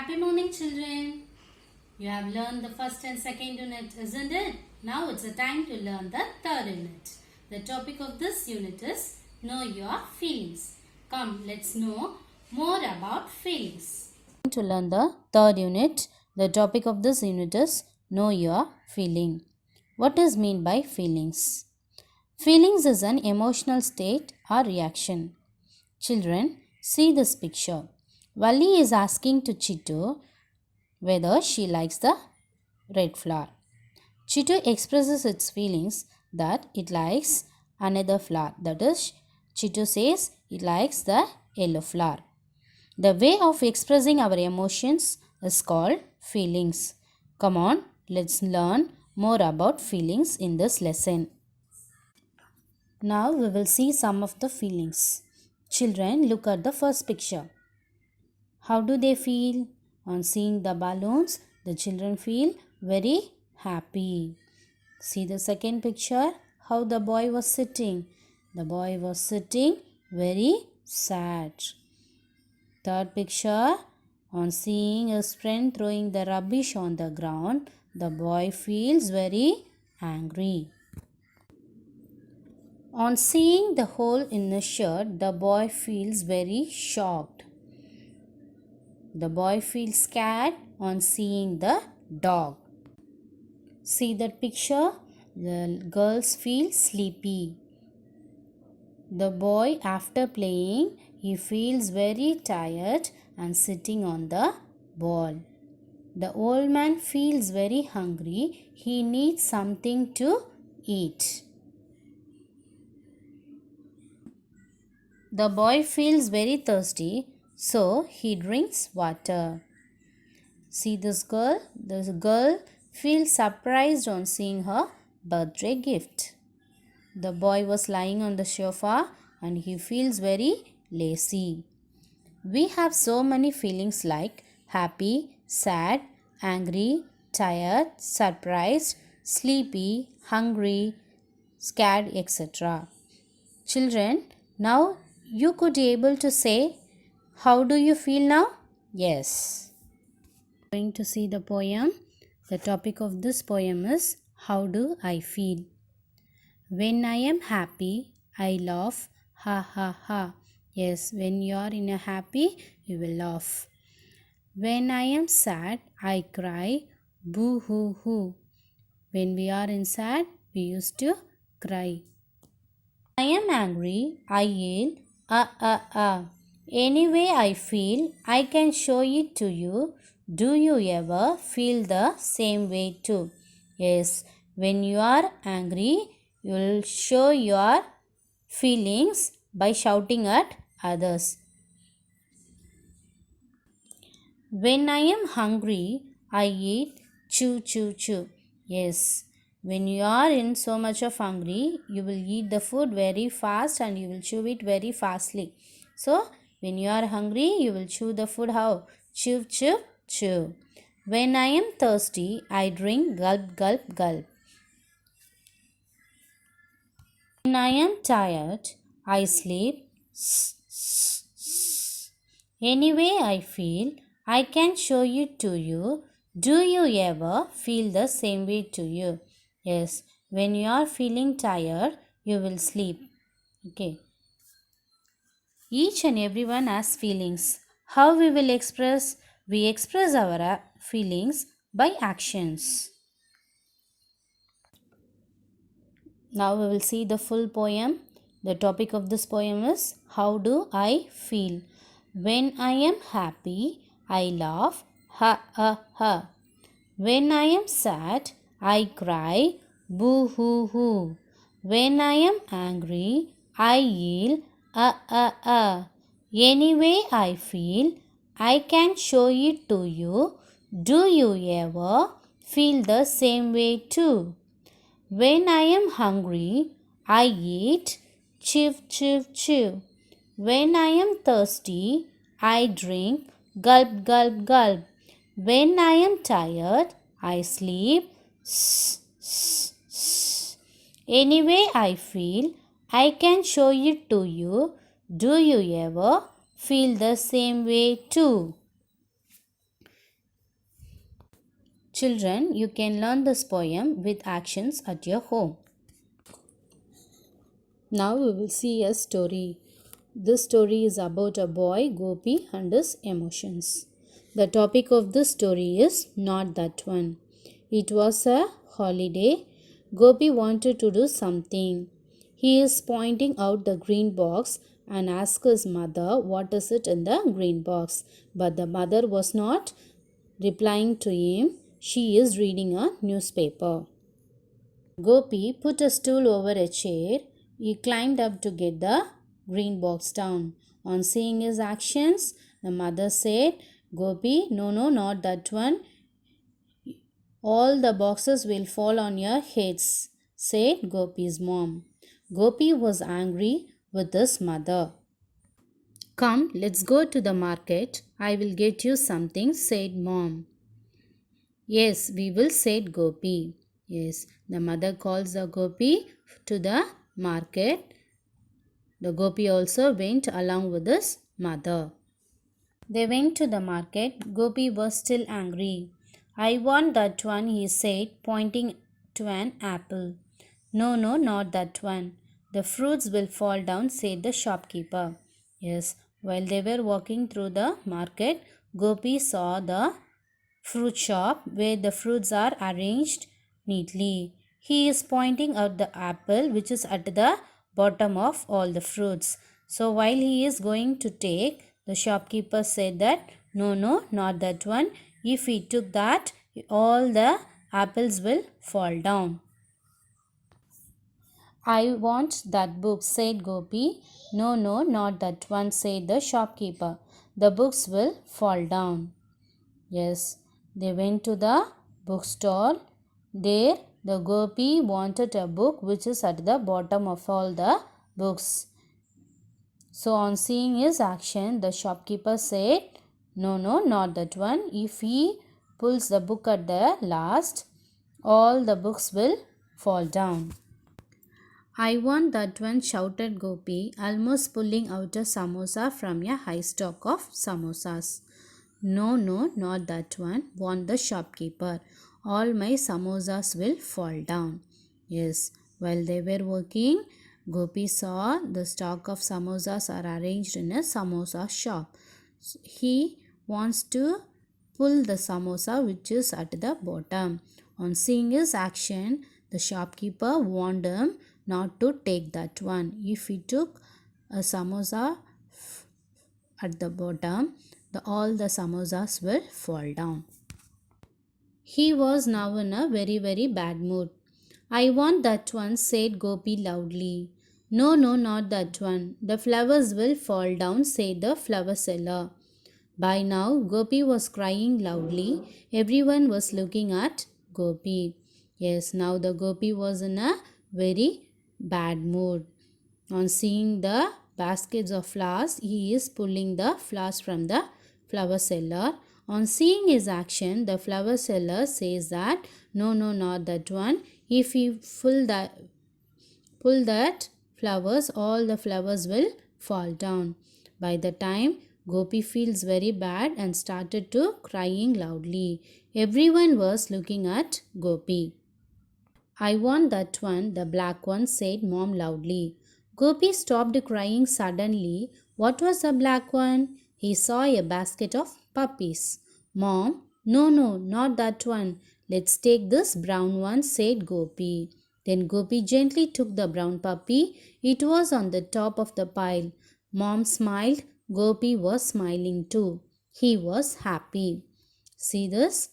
Happy morning, children. You have learned the first and second unit, isn't it? Now it's a time to learn the third unit. The topic of this unit is Know Your Feelings. Come, let's know more about feelings. To learn the third unit, the topic of this unit is Know Your Feeling. What is meant by feelings? Feelings is an emotional state or reaction. Children, see this picture. Valli is asking to Chittu whether she likes the red flower. Chittu expresses its feelings that it likes another flower. That is, Chittu says it likes the yellow flower. The way of expressing our emotions is called feelings. Come on, let's learn more about feelings in this lesson. Now we will see some of the feelings. Children, look at the first picture. How do they feel? On seeing the balloons, the children feel very happy. See the second picture, how the boy was sitting. The boy was sitting very sad. Third picture, on seeing his friend throwing the rubbish on the ground, the boy feels very angry. On seeing the hole in his shirt, the boy feels very shocked. The boy feels scared on seeing the dog. See that picture? The girls feel sleepy. The boy, after playing, he feels very tired and sitting on the ball. The old man feels very hungry. He needs something to eat. The boy feels very thirsty, so he drinks water. See this girl? This girl feels surprised on seeing her birthday gift. The boy was lying on the sofa and he feels very lazy. We have so many feelings like happy, sad, angry, tired, surprised, sleepy, hungry, scared, etc. Children, now you could be able to say, how do you feel now? Yes. Going to see the poem. The topic of this poem is How do I feel? When I am happy, I laugh, ha ha ha. Yes, when you are in a happy, you will laugh. When I am sad, I cry, boo hoo hoo. When we are in sad, we used to cry. I am angry, I yell, Anyway I feel, I can show it to you. Do you ever feel the same way too? Yes, when you are angry, you will show your feelings by shouting at others. When I am hungry, I eat chew chew chew. Yes, when you are in so much of hungry, you will eat the food very fast and you will chew it very fastly. So, when you are hungry, you will chew the food how? Chew, chew, chew. When I am thirsty, I drink gulp, gulp, gulp. When I am tired, I sleep. Anyway, I feel, I can show it to you. Do you ever feel the same way to you? Yes, when you are feeling tired, you will sleep. Okay. Each and everyone has feelings. How we will express? We express our feelings by actions. Now we will see the full poem. The topic of this poem is How do I feel? When I am happy, I laugh, ha ha ha. When I am sad, I cry, boo hoo hoo. When I am angry, I yell, Anyway, I feel, I can show it to you. Do you ever feel the same way too? When I am hungry, I eat, chew, chew, chew. When I am thirsty, I drink, gulp, gulp, gulp. When I am tired, I sleep, Anyway, I feel, I can show it to you. Do you ever feel the same way too? Children, you can learn this poem with actions at your home. Now we will see a story. This story is about a boy, Gopi, and his emotions. The topic of this story is not that one. It was a holiday. Gopi wanted to do something. He is pointing out the green box and asks his mother what is it in the green box. But the mother was not replying to him. She is reading a newspaper. Gopi put a stool over a chair. He climbed up to get the green box down. On seeing his actions, the mother said, Gopi, no, not that one. All the boxes will fall on your heads, said Gopi's mom. Gopi was angry with his mother. Come, let's go to the market. I will get you something, said mom. Yes, we will, said Gopi. Yes, the mother calls the Gopi to the market. The Gopi also went along with his mother. They went to the market. Gopi was still angry. I want that one, he said, pointing to an apple. No, not that one. The fruits will fall down, said the shopkeeper. Yes, while they were walking through the market, Gopi saw the fruit shop where the fruits are arranged neatly. He is pointing out the apple which is at the bottom of all the fruits. So while he is going to take, the shopkeeper said that no, not that one. If he took that, all the apples will fall down. I want that book, said Gopi. No, not that one, said the shopkeeper. The books will fall down. Yes, they went to the bookstore. There, the Gopi wanted a book which is at the bottom of all the books. So, on seeing his action, the shopkeeper said, no, not that one. If he pulls the book at the last, all the books will fall down. I want that one, shouted Gopi, almost pulling out a samosa from a high stock of samosas. No, not that one, warned the shopkeeper. All my samosas will fall down. Yes, while they were working, Gopi saw the stock of samosas are arranged in a samosa shop. He wants to pull the samosa which is at the bottom. On seeing his action, the shopkeeper warned him not to take that one. If he took a samosa at the bottom, all the samosas will fall down. He was now in a very bad mood. I want that one, said Gopi loudly. No, not that one. The flowers will fall down, said the flower seller. By now, Gopi was crying loudly. Everyone was looking at Gopi. Yes, now the Gopi was in a very bad mood. On seeing the baskets of flowers, he is pulling the flowers from the flower seller. On seeing his action, the flower seller says that no, not that one. If he pull that flowers, all the flowers will fall down. By the time Gopi feels very bad and started to crying loudly. Everyone was looking at Gopi. I want that one, the black one, said mom loudly. Gopi stopped crying suddenly. What was the black one? He saw a basket of puppies. Mom, no, not that one. Let's take this brown one, said Gopi. Then Gopi gently took the brown puppy. It was on the top of the pile. Mom smiled. Gopi was smiling too. He was happy. See this?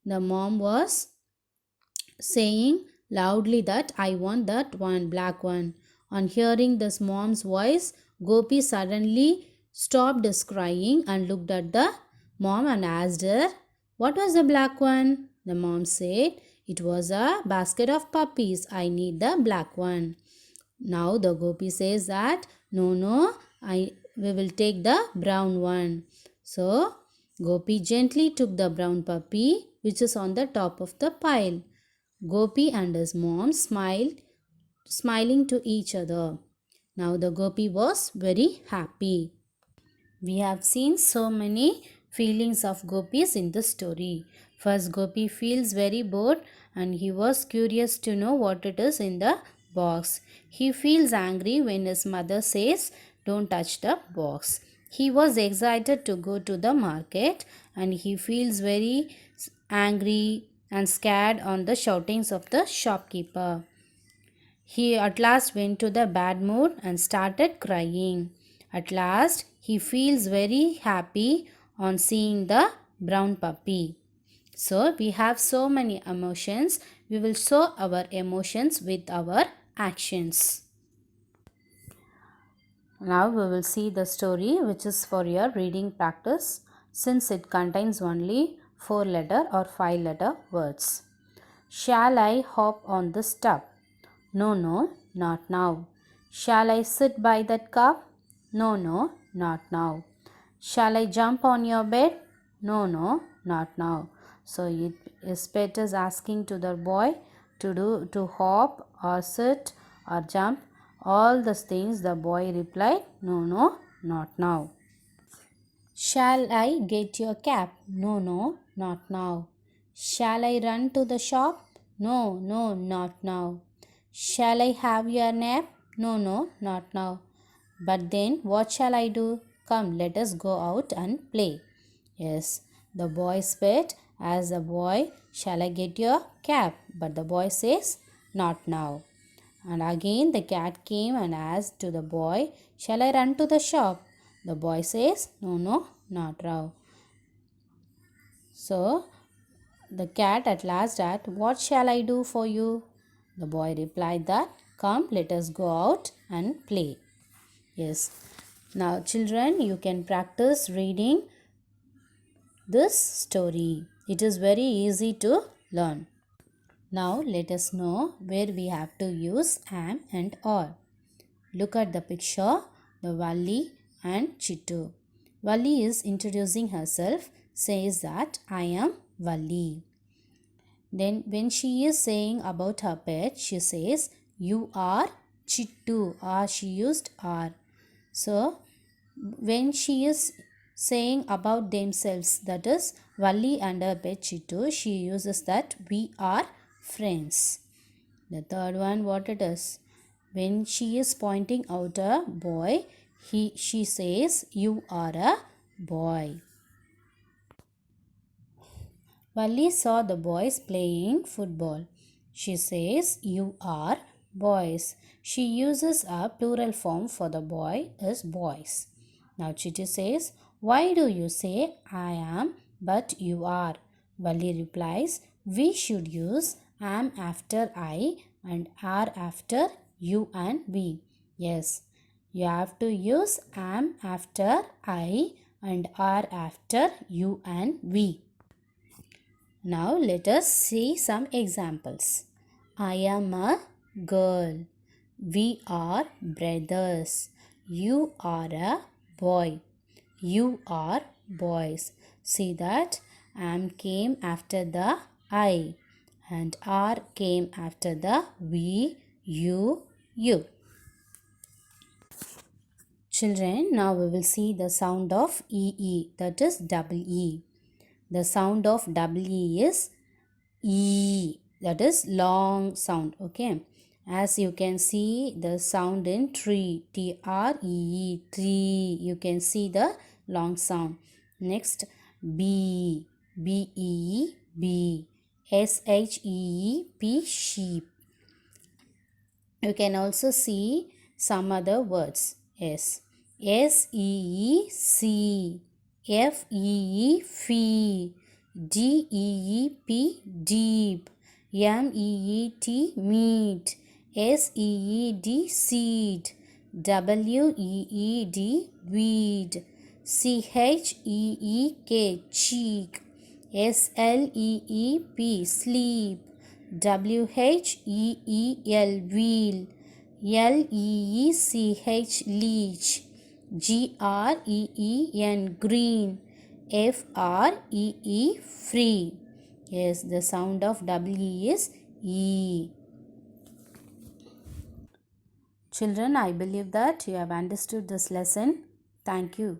The mom was saying loudly that I want that one, black one. On hearing this mom's voice, Gopi suddenly stopped his crying and looked at the mom and asked her, what was the black one? The mom said, it was a basket of puppies. I need the black one. Now the Gopi says that, no, we will take the brown one. So Gopi gently took the brown puppy which is on the top of the pile. Gopi and his mom smiling to each other. Now the Gopi was very happy. We have seen so many feelings of gopis in the story. First, Gopi feels very bored and he was curious to know what it is in the box. He feels angry when his mother says, "Don't touch the box." He was excited to go to the market and he feels very angry and scared on the shoutings of the shopkeeper. He at last went to the bad mood and started crying. At last, he feels very happy on seeing the brown puppy. So, we have so many emotions. We will show our emotions with our actions. Now, we will see the story which is for your reading practice since it contains only 4-letter or 5-letter words. Shall I hop on this tub? No, no, not now. Shall I sit by that cup? No, no, not now. Shall I jump on your bed? No, no, not now. So Pet is asking to the boy to hop or sit or jump. All the things the boy replied, no, no, not now. Shall I get your cap? No, no, not now. Shall I run to the shop? No, no, not now. Shall I have your nap? No, no, not now. But then what shall I do? Come, let us go out and play. Yes, the boy said, as a boy, shall I get your cap? But the boy says, not now. And again the cat came and asked to the boy, shall I run to the shop? The boy says, no, no, not now. So the cat at last asked, what shall I do for you? The boy replied that, come, let us go out and play. Yes. Now children, you can practice reading this story. It is very easy to learn. Now let us know where we have to use am and or. Look at the picture, the Valli and Chittu. Valli is introducing herself, says that I am Valli. Then when she is saying about her pet, she says you are Chittu. She used are. So when she is saying about themselves, that is Valli and her pet Chittu, she uses that we are friends. The third one, what it is? When she is pointing out a boy, she says you are a boy. Valli saw the boys playing football. She says you are boys. She uses a plural form for the boy as boys. Now Chittu says, why do you say I am but you are? Valli replies, we should use am after I and are after you and we. Yes, you have to use am after I and are after you and we. Now let us see some examples. I am a girl. We are brothers. You are a boy. You are boys. See that am came after the I and are came after the we, you. Children, now we will see the sound of EE, that is double E. The sound of double E is E, that is long sound. Okay, as you can see the sound in tree, TREE, tree. You can see the long sound. Next, B, BEE, B, SHEEP, sheep. You can also see some other words. SEEC, FEE, fee, DEEP, deep, MEET, meat, SEED, seed, WEED, weed, CHEEK, cheek, SLEEP, sleep, WHEEL, wheel, LEECH, leech, GREEN, green, FREE, free. Yes, the sound of WE is E. Children, I believe that you have understood this lesson. Thank you.